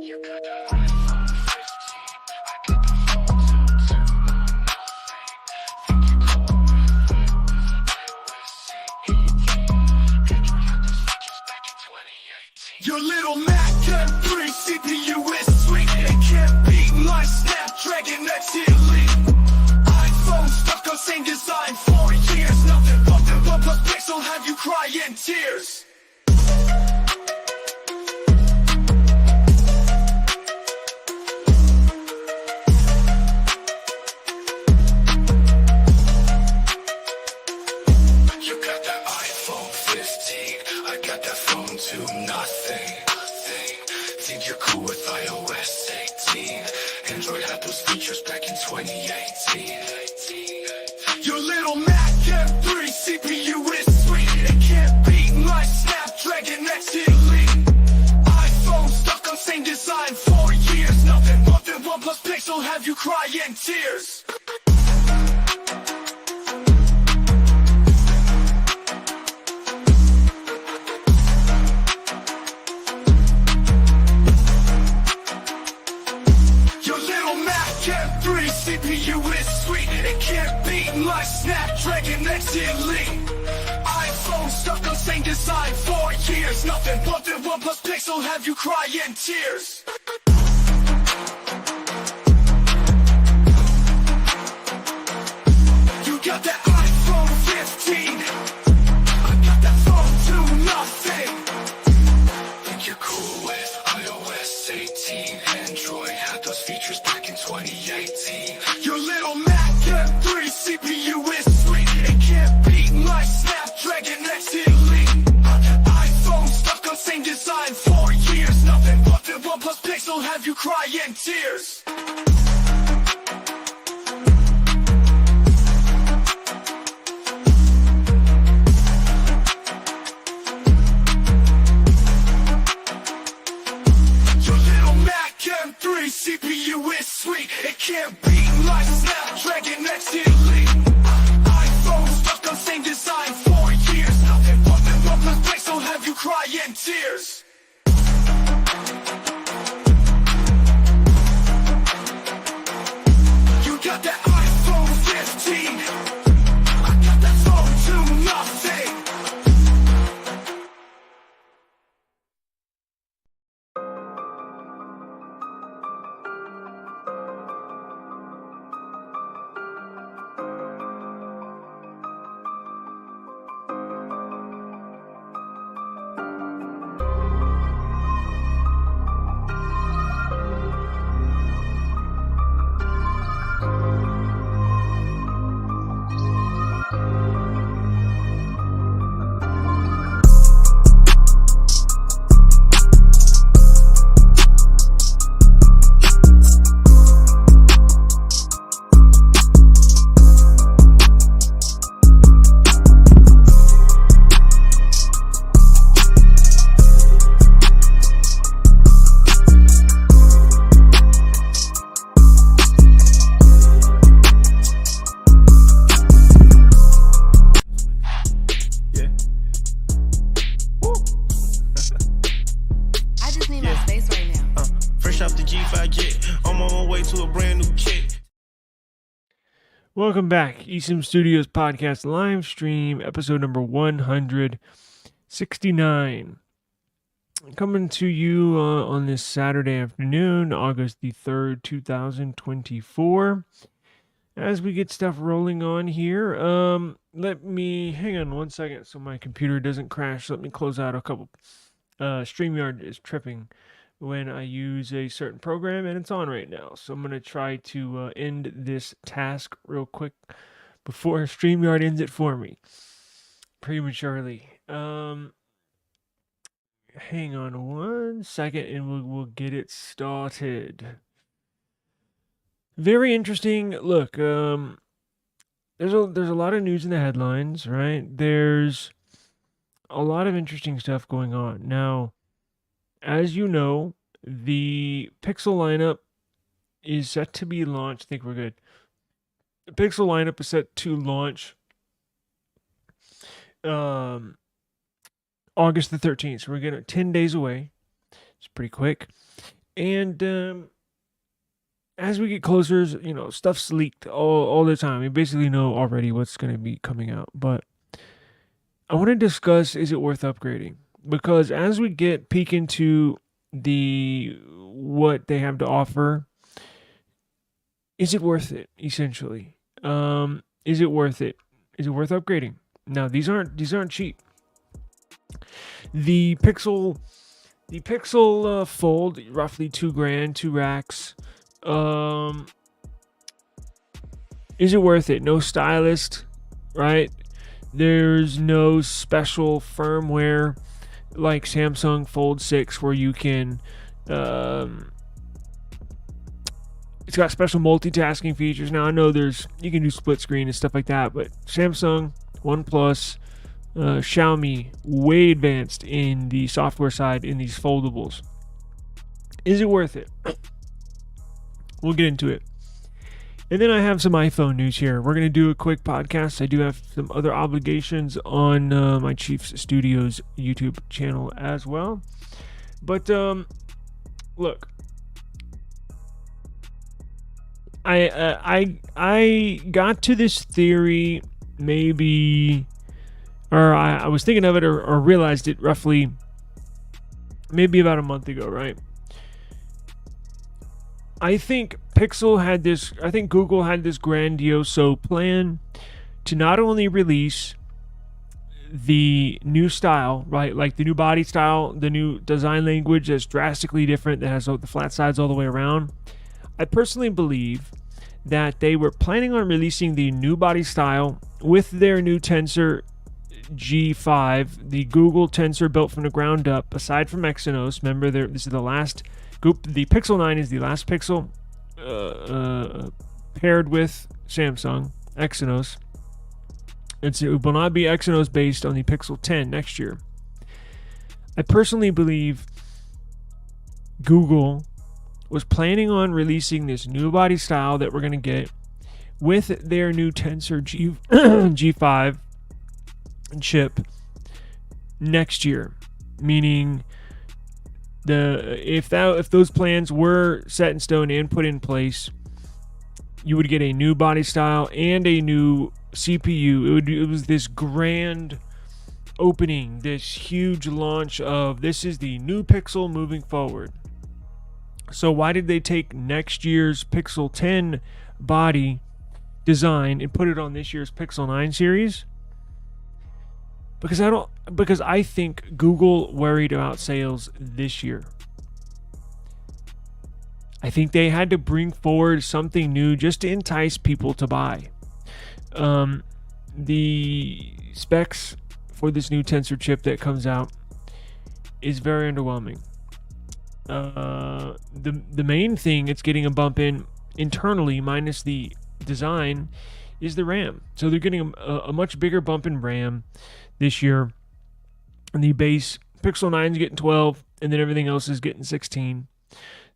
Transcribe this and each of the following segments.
Your little Mac M3 CPU is sweet. It can't beat my Snapdragon X Elite. iPhone stuck on same design for years. Nothing but the OnePlus Pixel have you crying tears. You got that iPhone 15, I got that phone to nothing. Think you're cool with iOS 18. Android had those features back in 2018. Your little Mac M3 CPU is sweet. It can't beat my Snapdragon X Elite. iPhone stuck on same design for years. Nothing but the OnePlus Pixel have you crying tears. M3 CPU is sweet. It can't beat my Snapdragon X Elite. iPhone stuck on same design for years. Nothing but the OnePlus Pixel have you crying tears. You got that iPhone 15, I got that phone to nothing. Think you're cool with iOS 18. Android had those features back in 2018. Your little Mac M3 CPU is sweet. It can't beat my Snapdragon X Elite. iPhone stuck on same design for years. Nothing but the OnePlus Pixel have you crying tears. M3 CPU is sweet. It can't beat my Snapdragon X Elite. iPhone stuck on same design for years. Nothing but the OnePlus Pixel have you crying tears. You got that iPhone 15, I got that phone to nothing. Welcome back, eSIM Studios Podcast Livestream, episode number 169. Coming to you on this Saturday afternoon, August the 3rd, 2024. As we get stuff rolling on here, let me, hang on one second so my computer doesn't crash. Let me close out a couple. StreamYard is tripping when I use a certain program, and it's on right now. So I'm going to try to end this task real quick before StreamYard ends it for me prematurely. Hang on one second and we'll get it started. Very interesting. Look, there's a lot of news in the headlines, right? There's a lot of interesting stuff going on. Now, as you know, the Pixel lineup is set to be launched. I think we're good. The Pixel lineup is set to launch August the 13th. So we're getting 10 days away. It's pretty quick. And as we get closer, stuff's leaked all the time. We basically know already what's going to be coming out. But I want to discuss, is it worth upgrading? Because as we peek into what they have to offer, is it worth it? Essentially, is it worth it? Is it worth upgrading? Now, these aren't cheap. The Pixel Fold, roughly $2,000, 2 racks. Is it worth it? No stylist, right? There's no special firmware like Samsung Fold 6 where you can it's got special multitasking features. Now I know you can do split screen and stuff like that, but Samsung, OnePlus, Xiaomi, way advanced in the software side in these foldables. Is it worth it? We'll get into it. And then I have some iPhone news here. We're going to do a quick podcast. I do have some other obligations on my Chiefs Studios YouTube channel as well. But look, I got to this theory maybe, or I was thinking of it or realized it roughly maybe about a month ago, right? I think Google had this grandiose plan to not only release the new style, right? Like the new body style, the new design language that's drastically different, that has the flat sides all the way around. I personally believe that they were planning on releasing the new body style with their new Tensor G5, the Google Tensor built from the ground up, aside from Exynos. Remember, this is the last group. The Pixel 9 is the last Pixel paired with Samsung Exynos. It will not be Exynos based on the Pixel 10 next year. I personally believe Google was planning on releasing this new body style that we're going to get with their new Tensor G5 chip next year, meaning if those plans were set in stone and put in place, you would get a new body style and a new CPU. It was this grand opening, this huge launch of this is the new Pixel moving forward. So why did they take next year's Pixel 10 body design and put it on this year's Pixel 9 series? Because I think Google worried about sales this year. I think they had to bring forward something new just to entice people to buy. The specs for this new Tensor chip that comes out is very underwhelming. The main thing it's getting a bump in internally, minus the design, is the RAM. So they're getting a much bigger bump in RAM this year. And the base Pixel 9 is getting 12, and then everything else is getting 16.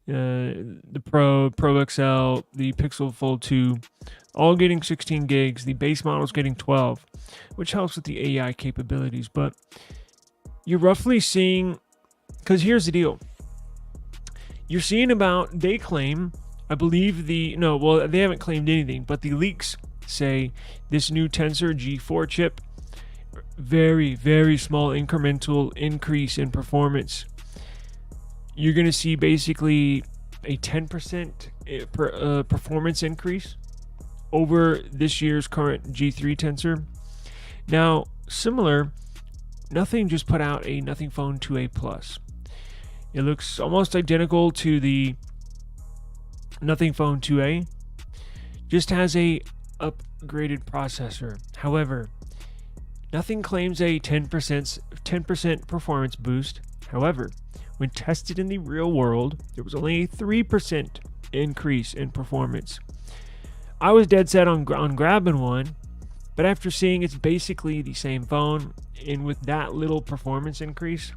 The Pro XL, the Pixel Fold 2, all getting 16 gigs. The base model is getting 12, which helps with the AI capabilities. But you're roughly seeing, because here's the deal. You're seeing they claim, I believe they haven't claimed anything, but the leaks say this new Tensor G4 chip, very, very small incremental increase in performance. You're going to see basically a 10% performance increase over this year's current G3 Tensor. Now, similar, Nothing just put out a Nothing Phone 2A Plus. It looks almost identical to the Nothing Phone 2A, just has a upgraded processor. However, Nothing claims a 10% performance boost. However, when tested in the real world, there was only a 3% increase in performance. I was dead set on grabbing one, but after seeing it's basically the same phone, and with that little performance increase,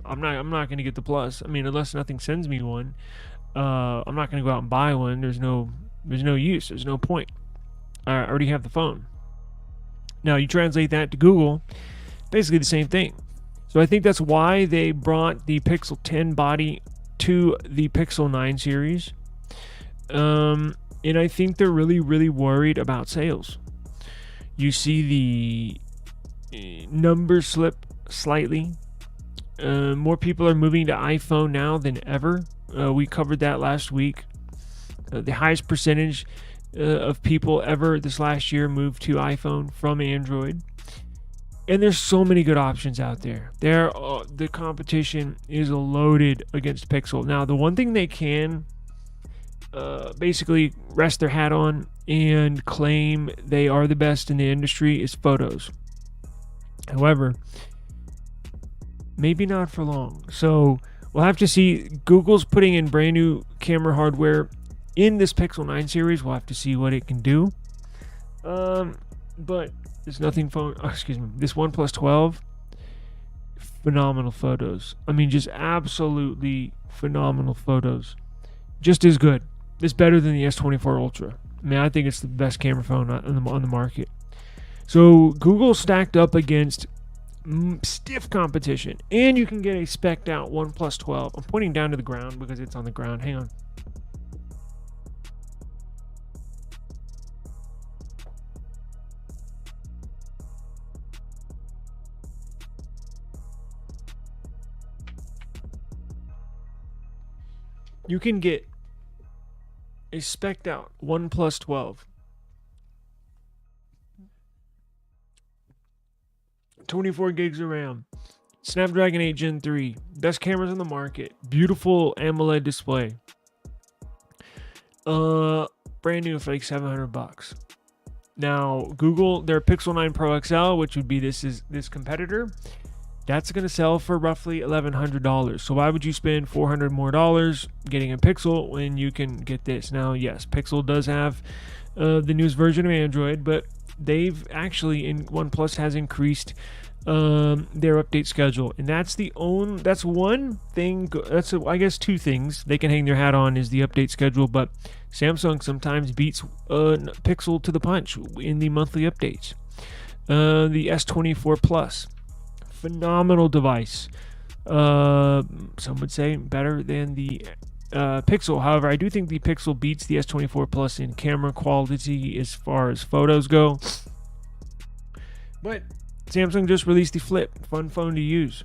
I'm not going to get the Plus. I mean, unless Nothing sends me one, I'm not going to go out and buy one. There's no use. There's no point. I already have the phone. Now, you translate that to Google, basically the same thing. So I think that's why they brought the Pixel 10 body to the Pixel 9 series. And I think they're really, really worried about sales. You see the numbers slip slightly. More people are moving to iPhone now than ever. We covered that last week. The highest percentage of people ever this last year moved to iPhone from Android. And there's so many good options out there. The competition is loaded against Pixel. Now, the one thing they can basically rest their hat on and claim they are the best in the industry is photos. However, maybe not for long. So we'll have to see. Google's putting in brand new camera hardware in this Pixel 9 series. We'll have to see what it can do. But there's nothing phone. Oh, excuse me. This OnePlus 12, phenomenal photos. I mean, just absolutely phenomenal photos. Just as good. It's better than the S23 Ultra. I mean, I think it's the best camera phone on the market. So Google stacked up against stiff competition, and you can get a spec'd out OnePlus 12. I'm pointing down to the ground because it's on the ground. Hang on. You can get a spec'd out OnePlus 12. 24 gigs of RAM. Snapdragon 8 Gen 3. Best cameras on the market. Beautiful AMOLED display. Brand new for like $700. Now, Google, their Pixel 9 Pro XL, which would be this competitor, that's going to sell for roughly $1,100. So why would you spend $400 more getting a Pixel when you can get this? Now, yes, Pixel does have the newest version of Android, but they've actually, OnePlus has increased their update schedule, and that's one thing. I guess two things they can hang their hat on is the update schedule, but Samsung sometimes beats Pixel to the punch in the monthly updates. The S24 Plus, phenomenal device. Some would say better than the Pixel. However, I do think the Pixel beats the S24 Plus in camera quality as far as photos go. But Samsung just released the Flip, fun phone to use.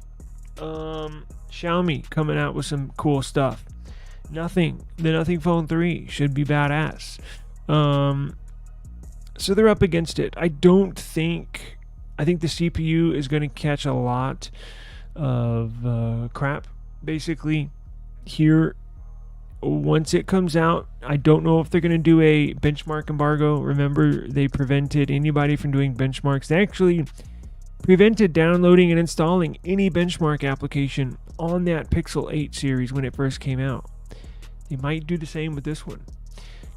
Xiaomi coming out with some cool stuff. The Nothing Phone 3 should be badass. So they're up against it. I think the CPU is going to catch a lot of crap, basically, here. Once it comes out, I don't know if they're going to do a benchmark embargo. Remember, they prevented anybody from doing benchmarks. They actually prevented downloading and installing any benchmark application on that Pixel 8 series when it first came out. They might do the same with this one,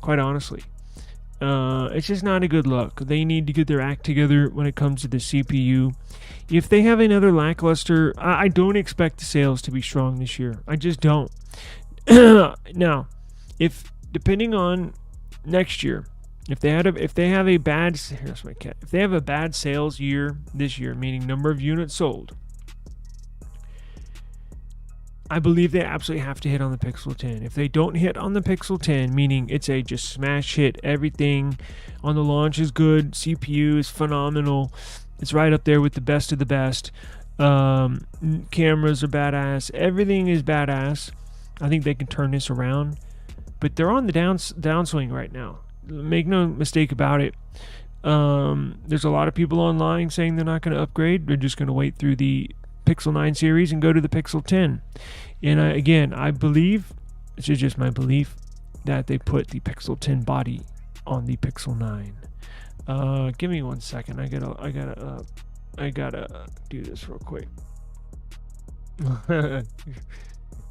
quite honestly. It's just not a good look. They need to get their act together when it comes to the CPU. If they have another lackluster, I don't expect the sales to be strong this year. I just don't. Now, if depending on next year, if they have a bad sales year this year, meaning number of units sold, I believe they absolutely have to hit on the Pixel 10. If they don't hit on the Pixel 10, meaning it's a just smash hit, everything on the launch is good, CPU is phenomenal, it's right up there with the best of the best, cameras are badass, everything is badass, I think they can turn this around. But they're on the downswing right now. Make no mistake about it. There's a lot of people online saying they're not going to upgrade. They're just going to wait through the Pixel 9 series and go to the Pixel 10. And I believe, it's just my belief, that they put the Pixel 10 body on the Pixel 9. Give me 1 second. I gotta do this real quick.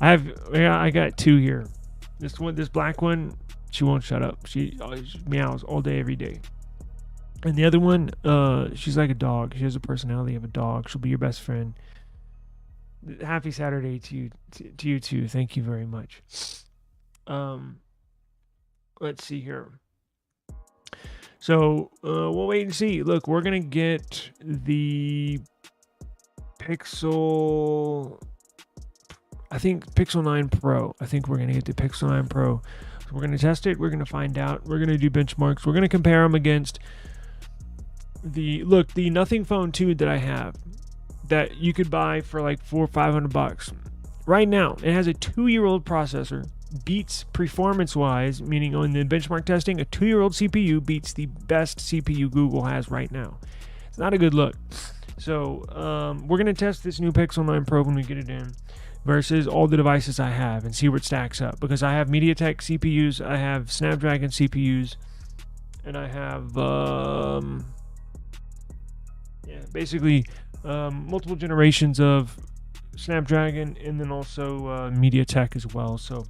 I got two here. This black one, she won't shut up. She meows all day, every day. And the other one, she's like a dog. She has a personality of a dog. She'll be your best friend. Happy Saturday to you too. Thank you very much. Let's see here. So we'll wait and see. Look, we're gonna get the Pixel. I think Pixel 9 Pro. I think we're going to get the Pixel 9 Pro. So we're going to test it. We're going to find out. We're going to do benchmarks. We're going to compare them against the Nothing Phone 2 that I have that you could buy for like $400 or $500. Right now, it has a 2-year-old processor. Beats performance-wise, meaning on the benchmark testing, a 2-year-old CPU beats the best CPU Google has right now. It's not a good look. So we're going to test this new Pixel 9 Pro when we get it in versus all the devices I have and see where it stacks up. Because I have MediaTek CPUs, I have Snapdragon CPUs, and I have basically multiple generations of Snapdragon and then also MediaTek as well. So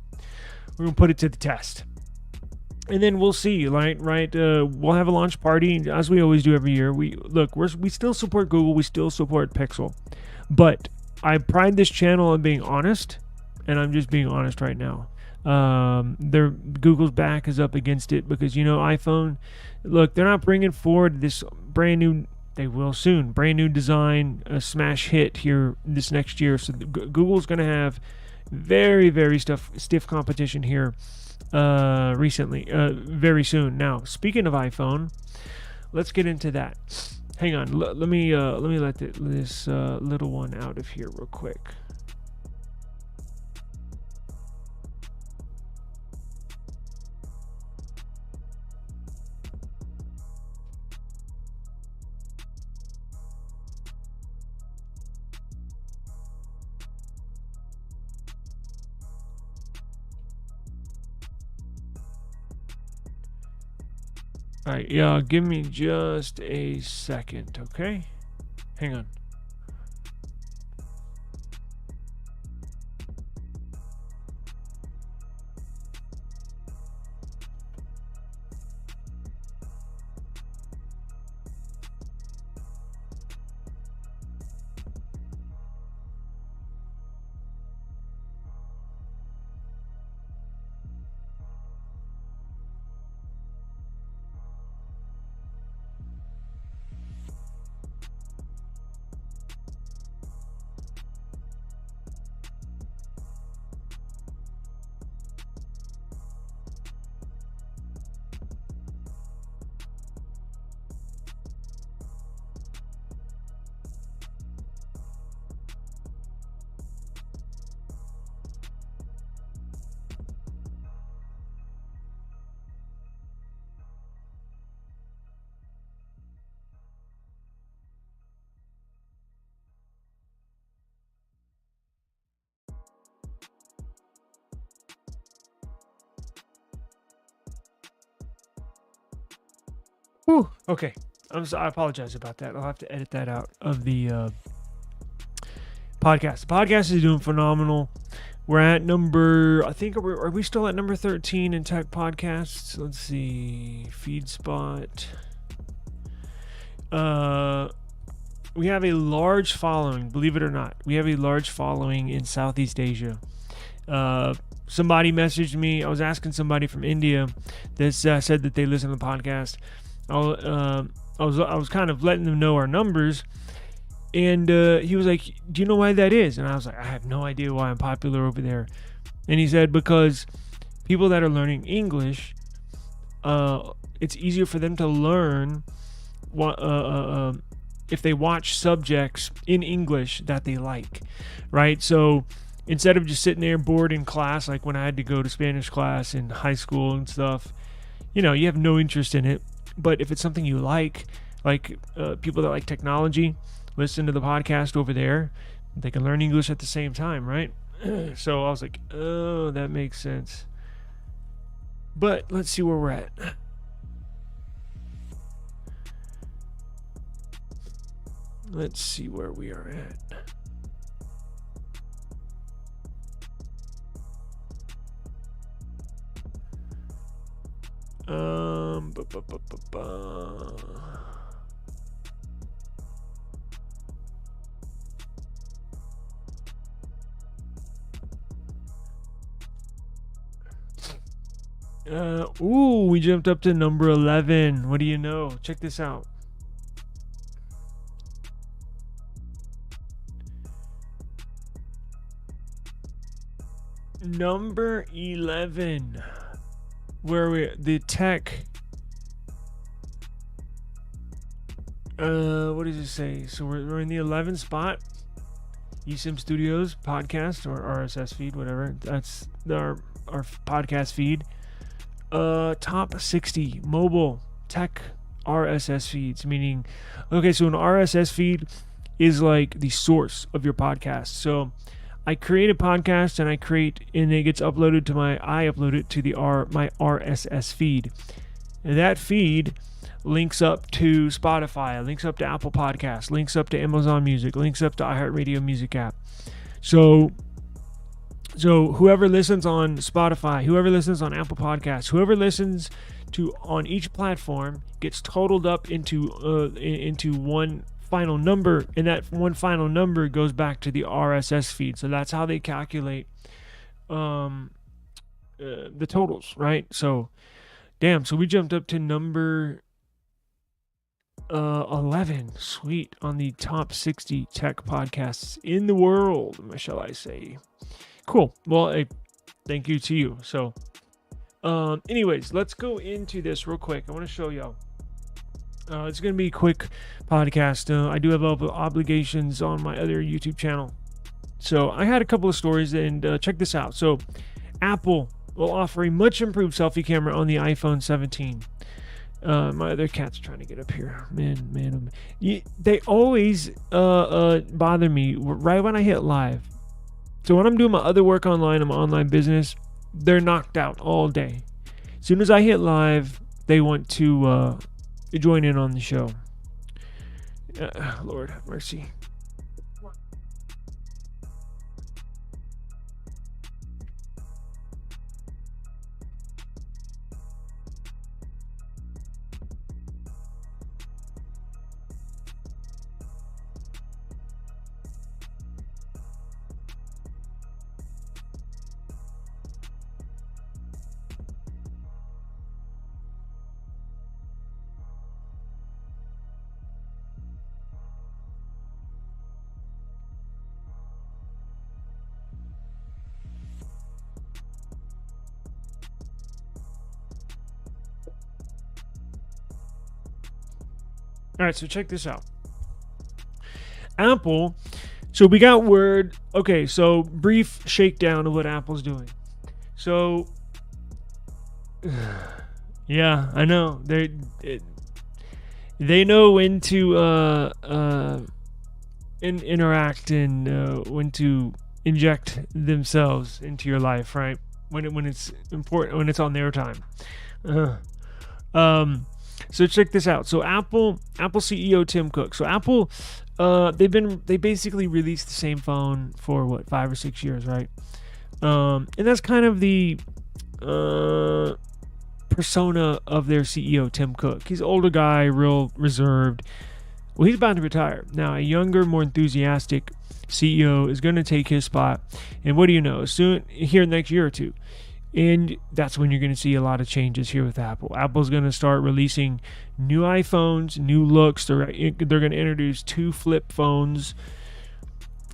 we're going to put it to the test. And then we'll see, right? We'll have a launch party as we always do every year. We still support Google, we still support Pixel, but I pride this channel on being honest, and I'm just being honest right now. Google's back is up against it because iPhone. Look, they're not bringing forward this brand new. They will soon. Brand new design, a smash hit here this next year. So Google's going to have very, very stiff competition here. Very soon. Now, speaking of iPhone, let's get into that. Hang on, let me let this little one out of here real quick. All right, yeah, give me just a second, okay? Hang on. Whew, okay. I apologize about that. I'll have to edit that out of the podcast. The podcast is doing phenomenal. We're at are we still at number 13 in tech podcasts? Let's see. FeedSpot. We have a large following, believe it or not. We have a large following in Southeast Asia. Somebody messaged me. I was asking somebody from India that said that they listen to the podcast. I was kind of letting them know our numbers, and he was like, "Do you know why that is?" And I was like, "I have no idea why I'm popular over there." And he said, "Because people that are learning English, it's easier for them to learn if they watch subjects in English that they like, right? So instead of just sitting there bored in class, like when I had to go to Spanish class in high school and stuff, you have no interest in it. But if it's something you like people that like technology, listen to the podcast over there. They can learn English at the same time, right?" So I was like, oh, that makes sense. But let's see where we're at. Let's see where we are at. We jumped up to number 11. What do you know? Check this out. Number 11. Where we the tech. What does it say? So we're in the 11th spot. eSIM Studios podcast or RSS feed, whatever. That's our podcast feed. Top 60 mobile tech RSS feeds, meaning, okay, so an RSS feed is like the source of your podcast. So I create a podcast and it gets uploaded to I upload it to my RSS feed. And that feed links up to Spotify, links up to Apple Podcasts, links up to Amazon Music, links up to iHeartRadio Music app. So whoever listens on Spotify, whoever listens on Apple Podcasts, whoever listens to on each platform gets totaled up into one final number, and that one final number goes back to the RSS feed. So that's how they calculate the totals, right? So, damn. So we jumped up to number 11, sweet, on the top 60 tech podcasts in the world, shall I say. Cool. Well, thank you to you. So, anyways, let's go into this real quick. I want to show y'all. It's going to be a quick podcast. I do have obligations on my other YouTube channel. So I had a couple of stories, and check this out. So Apple will offer a much improved selfie camera on the iPhone 17. My other cat's trying to get up here. Man. They always bother me right when I hit live. So when I'm doing my other work online, I'm online business, they're knocked out all day. As soon as I hit live, they want to join in on the show. Lord have mercy. All right, so check this out. Apple, so we got word. Okay, so brief shakedown of what Apple's doing. So, yeah, I know they know when to interact and when to inject themselves into your life, right? When it's important, when it's on their time. So check this out. So Apple CEO Tim Cook. So Apple, they basically released the same phone for what, 5 or 6 years, right? And that's kind of the persona of their CEO Tim Cook. He's an older guy, real reserved. Well, he's about to retire now. A younger, more enthusiastic CEO is going to take his spot. And what do you know? Soon, here next year or two. And that's when you're going to see a lot of changes here with Apple. Apple's going to start releasing new iPhones, new looks. They're going to introduce 2 flip phones.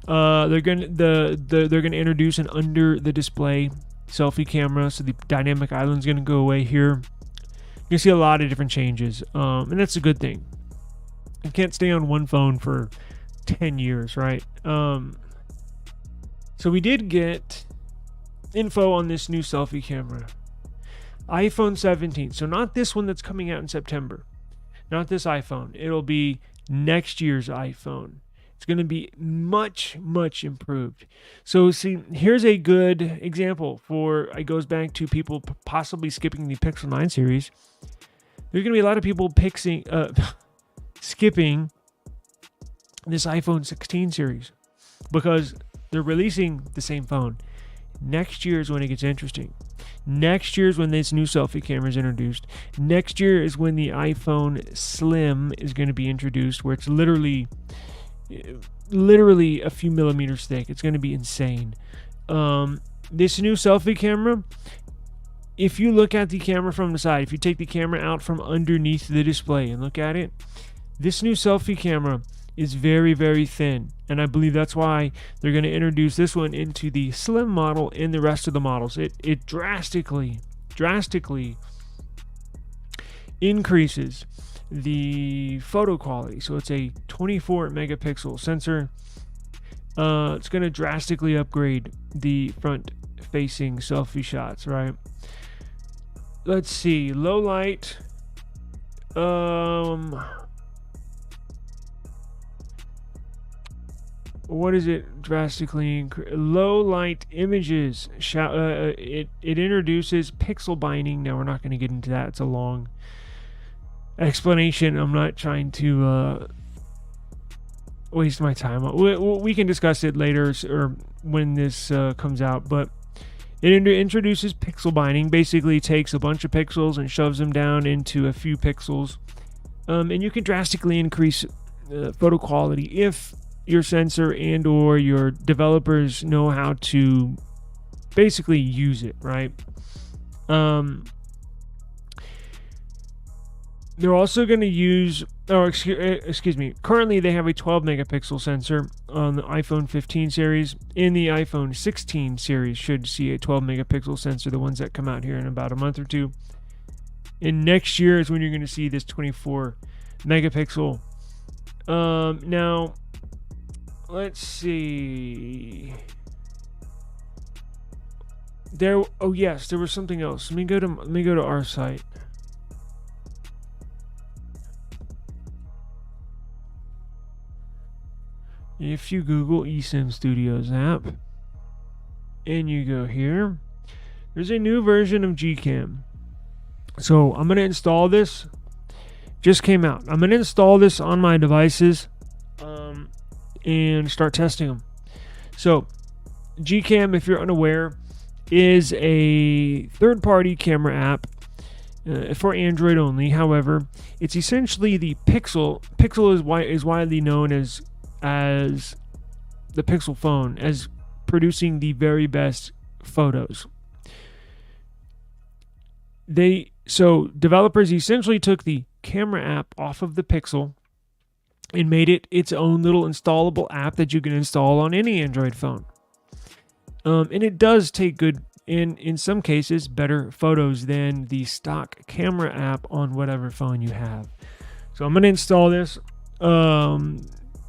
They're going to introduce an under the display selfie camera, so the dynamic island's going to go away here. You're going to see a lot of different changes, and that's a good thing. You can't stay on one phone for 10 years, right? So we did get info on this new selfie camera, iPhone 17. So not this one that's coming out in September, not this iPhone. It'll be next year's iPhone. It's going to be much improved. So see, here's a good example for it goes back to people possibly skipping the Pixel 9 series. There's going to be a lot of people skipping this iPhone 16 series because they're releasing the same phone. Next year is when it gets interesting. Next year is when this new selfie camera is introduced. Next year is when the iPhone Slim is going to be introduced, where it's literally a few millimeters thick. It's going to be insane. This new selfie camera, if you look at the camera from the side, if you take the camera out from underneath the display and look at it, this new selfie camera is very, very thin, and I believe that's why they're going to introduce this one into the slim model and the rest of the models. It drastically increases the photo quality. So it's a 24 megapixel sensor. It's going to drastically upgrade the front facing selfie shots, right? Let's see, low light. What is it? Drastically low light images. It introduces pixel binding. Now we're not going to get into that. It's a long explanation. I'm not trying to waste my time. We can discuss it later or when this comes out. But it introduces pixel binding. Basically, takes a bunch of pixels and shoves them down into a few pixels, and you can drastically increase photo quality if your sensor and or your developers know how to basically use it, right? They're also going to use, excuse me, currently they have a 12 megapixel sensor on the iPhone 15 series. In the iPhone 16 series should see a 12 megapixel sensor, the ones that come out here in about a month or two. And next year is when you're going to see this 24 megapixel. Now, let's see. Oh yes, there was something else. Let me go to our site. If you Google eSIM Studios app and you go here, there's a new version of Gcam. So I'm going to install this. Just came out. I'm going to install this on my devices and start testing them. So Gcam, if you're unaware, is a third-party camera app for Android only. However, it's essentially the Pixel. Pixel is widely known as the Pixel phone, as producing the very best photos. So developers essentially took the camera app off of the Pixel and made it its own little installable app that you can install on any Android phone. And it does take good, in some cases, better photos than the stock camera app on whatever phone you have. So I'm going to install this Gcam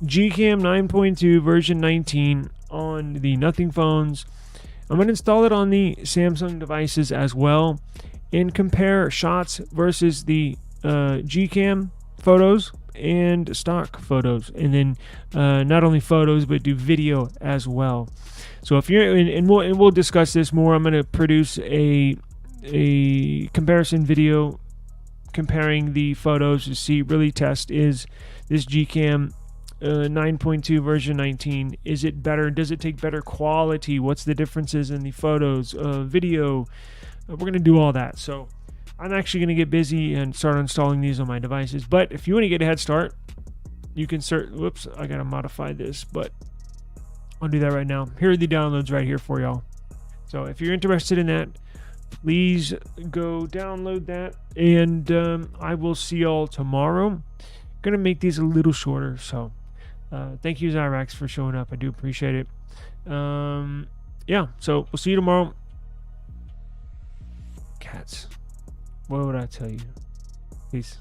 9.2 version 19 on the Nothing phones. I'm going to install it on the Samsung devices as well and compare shots versus the Gcam photos and stock photos, and then not only photos but do video as well. So if you're and we'll discuss this more. I'm going to produce a comparison video comparing the photos to see, really test, is this Gcam 9.2 version 19, is it better? Does it take better quality? What's the differences in the photos, video? We're going to do all that. So I'm actually going to get busy and start installing these on my devices. But if you want to get a head start, you can whoops, I got to modify this, but I'll do that right now. Here are the downloads right here for y'all. So if you're interested in that, please go download that, and I will see y'all tomorrow. I'm going to make these a little shorter, so thank you, Zyrax, for showing up. I do appreciate it. Yeah, so we'll see you tomorrow. Cats. What would I tell you? Peace.